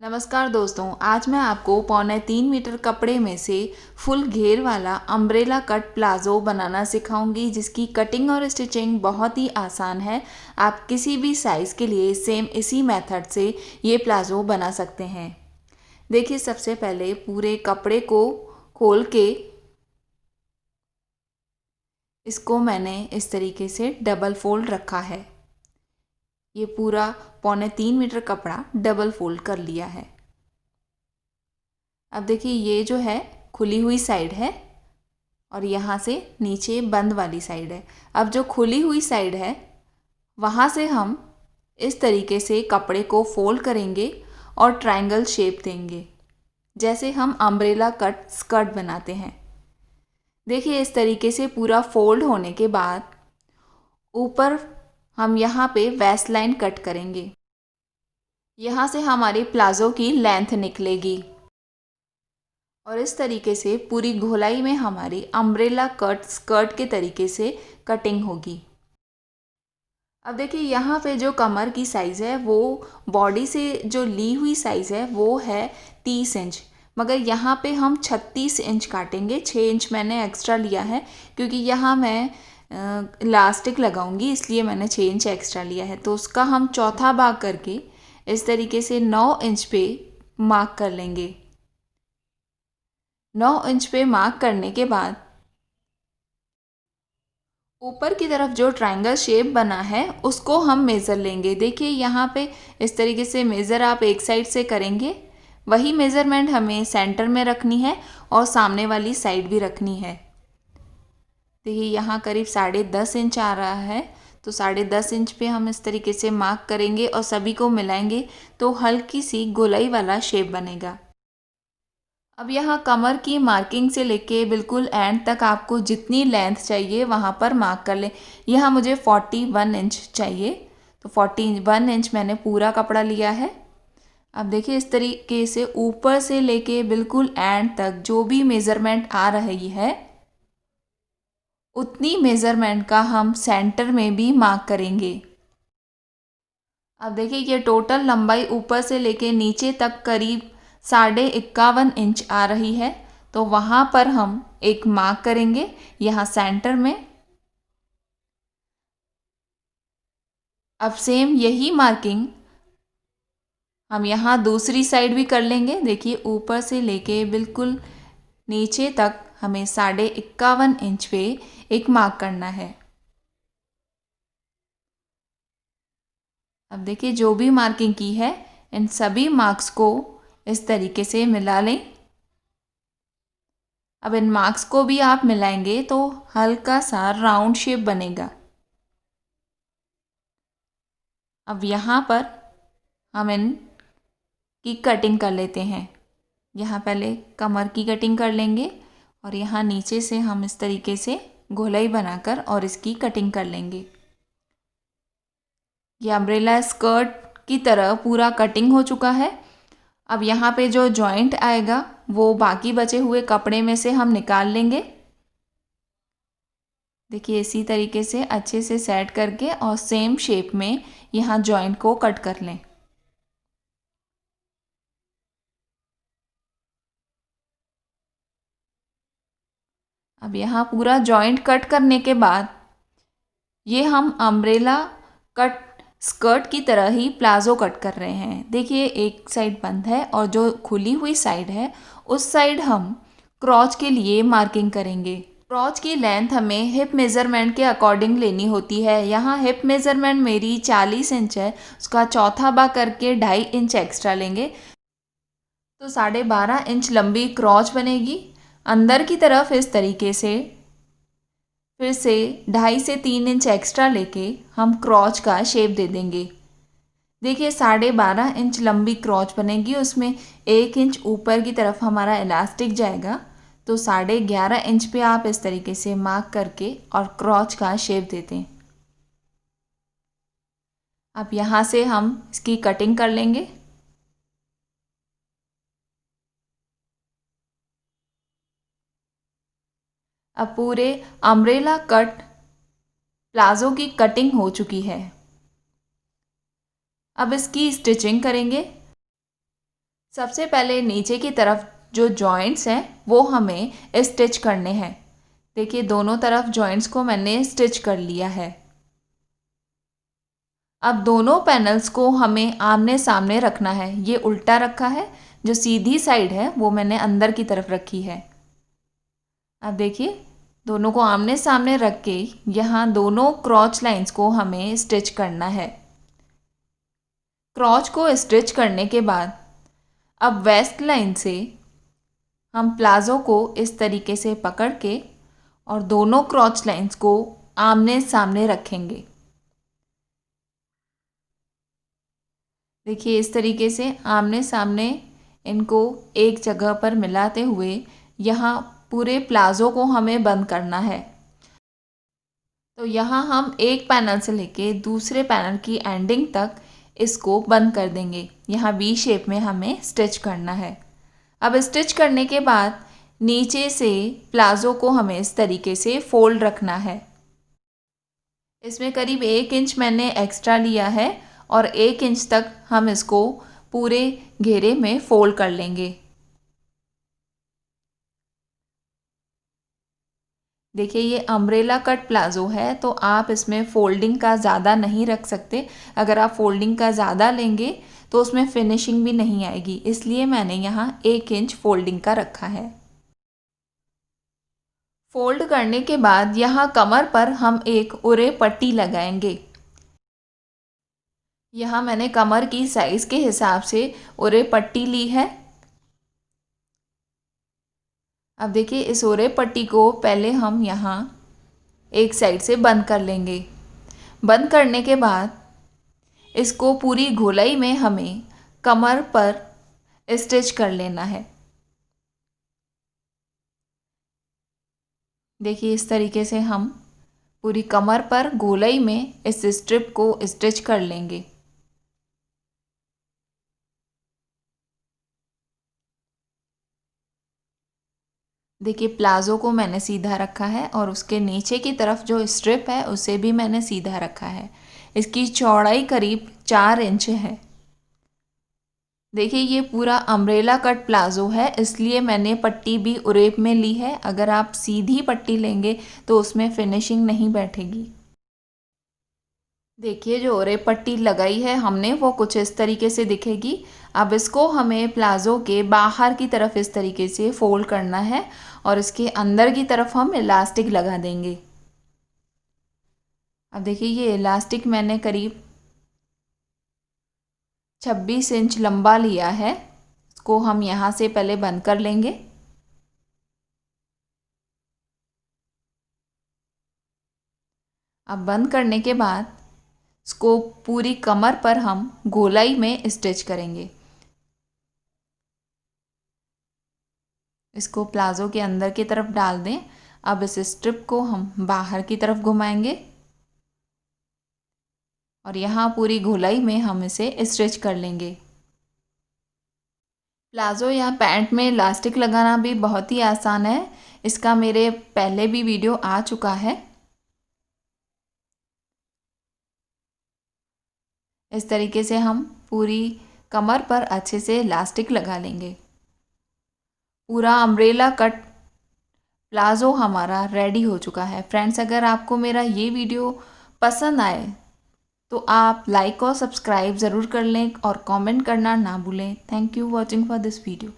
नमस्कार दोस्तों, आज मैं आपको 3.25 मीटर कपड़े में से फुल घेर वाला अम्ब्रेला कट प्लाज़ो बनाना सिखाऊंगी, जिसकी कटिंग और स्टिचिंग बहुत ही आसान है। आप किसी भी साइज़ के लिए सेम इसी मेथड से ये प्लाज़ो बना सकते हैं। देखिए, सबसे पहले पूरे कपड़े को खोल के इसको मैंने इस तरीके से डबल फोल्ड रखा है। ये पूरा 3.25 मीटर कपड़ा डबल फोल्ड कर लिया है। अब देखिए, ये जो है खुली हुई साइड है और यहाँ से नीचे बंद वाली साइड है। अब जो खुली हुई साइड है वहाँ से हम इस तरीके से कपड़े को फोल्ड करेंगे और ट्रायंगल शेप देंगे, जैसे हम अम्ब्रेला कट स्कर्ट बनाते हैं। देखिए, इस तरीके से पूरा फोल्ड होने के बाद ऊपर हम यहाँ पे वेस्ट लाइन कट करेंगे। यहाँ से हमारे प्लाज़ो की लेंथ निकलेगी और इस तरीके से पूरी गोलाई में हमारी अम्ब्रेला कट स्कर्ट के तरीके से कटिंग होगी। अब देखिए, यहाँ पे जो कमर की साइज़ है वो बॉडी से जो ली हुई साइज़ है वो है 30 इंच, मगर यहाँ पे हम 36 इंच काटेंगे। 6 इंच मैंने एक्स्ट्रा लिया है क्योंकि यहाँ मैं इलास्टिक लगाऊंगी, इसलिए मैंने 6 इंच एक्स्ट्रा लिया है। तो उसका हम चौथा भाग करके इस तरीके से 9 इंच पे मार्क कर लेंगे। 9 इंच पे मार्क करने के बाद ऊपर की तरफ जो ट्रायंगल शेप बना है उसको हम मेज़र लेंगे। देखिए, यहाँ पे इस तरीके से मेज़र आप एक साइड से करेंगे, वही मेज़रमेंट हमें सेंटर में रखनी है और सामने वाली साइड भी रखनी है। देखिए, यहाँ करीब 10.5 इंच आ रहा है, तो 10.5 इंच पे हम इस तरीके से मार्क करेंगे और सभी को मिलाएंगे तो हल्की सी गोलाई वाला शेप बनेगा। अब यहाँ कमर की मार्किंग से लेके बिल्कुल एंड तक आपको जितनी लेंथ चाहिए वहाँ पर मार्क कर लें। यहाँ मुझे 41 इंच चाहिए, तो 41 इंच मैंने पूरा कपड़ा लिया है। अब देखिए, इस तरीके से ऊपर से लेके बिल्कुल एंड तक जो भी मेज़रमेंट आ रही है उतनी मेज़रमेंट का हम सेंटर में भी मार्क करेंगे। अब देखिए, ये टोटल लंबाई ऊपर से लेके नीचे तक करीब 51.5 इंच आ रही है, तो वहाँ पर हम एक मार्क करेंगे यहाँ सेंटर में। अब सेम यही मार्किंग हम यहाँ दूसरी साइड भी कर लेंगे। देखिए, ऊपर से लेके बिल्कुल नीचे तक हमें 51.5 इंच पे एक मार्क करना है। अब देखिए, जो भी मार्किंग की है इन सभी मार्क्स को इस तरीके से मिला लें। अब इन मार्क्स को भी आप मिलाएंगे तो हल्का सा राउंड शेप बनेगा। अब यहाँ पर हम इन की कटिंग कर लेते हैं। यहाँ पहले कमर की कटिंग कर लेंगे और यहाँ नीचे से हम इस तरीके से गोलाई बनाकर और इसकी कटिंग कर लेंगे। ये अम्ब्रेला स्कर्ट की तरह पूरा कटिंग हो चुका है। अब यहाँ पे जो जॉइंट आएगा वो बाकी बचे हुए कपड़े में से हम निकाल लेंगे। देखिए, इसी तरीके से अच्छे से सेट करके और सेम शेप में यहाँ जॉइंट को कट कर लें। अब यहाँ पूरा जॉइंट कट करने के बाद ये हम अम्ब्रेला कट स्कर्ट की तरह ही प्लाज़ो कट कर रहे हैं। देखिए, एक साइड बंद है और जो खुली हुई साइड है उस साइड हम क्रॉच के लिए मार्किंग करेंगे। क्रॉच की लेंथ हमें हिप मेज़रमेंट के अकॉर्डिंग लेनी होती है। यहाँ हिप मेज़रमेंट मेरी 40 इंच है, उसका चौथा भाग करके 2.5 इंच एक्स्ट्रा लेंगे, तो 12.5 इंच लंबी क्रॉच बनेगी। अंदर की तरफ इस तरीके से फिर से 2.5 से 3 इंच एक्स्ट्रा लेके हम क्रॉच का शेप दे देंगे। देखिए, 12.5 इंच लंबी क्रॉच बनेगी, उसमें 1 इंच ऊपर की तरफ हमारा इलास्टिक जाएगा, तो 11.5 इंच पे आप इस तरीके से मार्क करके और क्रॉच का शेप देते हैं। अब यहाँ से हम इसकी कटिंग कर लेंगे। अब पूरे अम्ब्रेला कट प्लाज़ो की कटिंग हो चुकी है। अब इसकी स्टिचिंग करेंगे। सबसे पहले नीचे की तरफ जो जॉइंट्स हैं वो हमें स्टिच करने हैं। देखिए दोनों तरफ जॉइंट्स को मैंने स्टिच कर लिया है। अब दोनों पैनल्स को हमें आमने सामने रखना है। ये उल्टा रखा है, जो सीधी साइड है वो मैंने अंदर की तरफ रखी है। अब देखिए दोनों को आमने सामने रख के यहाँ दोनों क्रॉच लाइंस को हमें स्टिच करना है। क्रॉच को स्टिच करने के बाद अब वेस्ट लाइन से हम प्लाज़ो को इस तरीके से पकड़ के और दोनों क्रॉच लाइंस को आमने सामने रखेंगे। देखिए इस तरीके से आमने सामने इनको एक जगह पर मिलाते हुए यहाँ पूरे प्लाज़ो को हमें बंद करना है। तो यहाँ हम एक पैनल से लेके दूसरे पैनल की एंडिंग तक इसको बंद कर देंगे। यहाँ वी शेप में हमें स्टिच करना है। अब स्टिच करने के बाद नीचे से प्लाज़ो को हमें इस तरीके से फोल्ड रखना है। इसमें करीब 1 इंच मैंने एक्स्ट्रा लिया है और 1 इंच तक हम इसको पूरे घेरे में फोल्ड कर लेंगे। देखिए ये अम्ब्रेला कट प्लाज़ो है तो आप इसमें फ़ोल्डिंग का ज़्यादा नहीं रख सकते। अगर आप फ़ोल्डिंग का ज़्यादा लेंगे तो उसमें फिनिशिंग भी नहीं आएगी, इसलिए मैंने यहाँ 1 इंच फ़ोल्डिंग का रखा है। फ़ोल्ड करने के बाद यहाँ कमर पर हम एक उरे पट्टी लगाएंगे। यहाँ मैंने कमर की साइज़ के हिसाब से उरे पट्टी ली है। अब देखिए इस ओरे पट्टी को पहले हम यहाँ एक साइड से बंद कर लेंगे। बंद करने के बाद इसको पूरी गोलाई में हमें कमर पर स्टिच कर लेना है। देखिए इस तरीके से हम पूरी कमर पर गोलाई में इस स्ट्रिप को स्टिच कर लेंगे। देखिए प्लाज़ो को मैंने सीधा रखा है और उसके नीचे की तरफ जो स्ट्रिप है उसे भी मैंने सीधा रखा है। इसकी चौड़ाई करीब 4 इंच है। देखिए ये पूरा अम्ब्रेला कट प्लाज़ो है, इसलिए मैंने पट्टी भी उरेप में ली है। अगर आप सीधी पट्टी लेंगे तो उसमें फिनिशिंग नहीं बैठेगी। देखिए जो उरेप पट्टी लगाई है हमने वो कुछ इस तरीके से दिखेगी। अब इसको हमें प्लाज़ो के बाहर की तरफ इस तरीके से फोल्ड करना है और इसके अंदर की तरफ हम इलास्टिक लगा देंगे। अब देखिए ये इलास्टिक मैंने करीब 26 इंच लंबा लिया है। इसको हम यहाँ से पहले बंद कर लेंगे। अब बंद करने के बाद इसको पूरी कमर पर हम गोलाई में स्टिच करेंगे। इसको प्लाज़ो के अंदर की तरफ डाल दें। अब इस स्ट्रिप को हम बाहर की तरफ घुमाएंगे और यहाँ पूरी गोलाई में हम इसे स्टिच कर लेंगे। प्लाज़ो या पैंट में इलास्टिक लगाना भी बहुत ही आसान है। इसका मेरे पहले भी वीडियो आ चुका है। इस तरीके से हम पूरी कमर पर अच्छे से इलास्टिक लगा लेंगे। पूरा अम्ब्रेला कट प्लाज़ो हमारा रेडी हो चुका है। फ्रेंड्स अगर आपको मेरा ये वीडियो पसंद आए तो आप लाइक और सब्सक्राइब ज़रूर कर लें और कमेंट करना ना भूलें। Thank you watching for this video.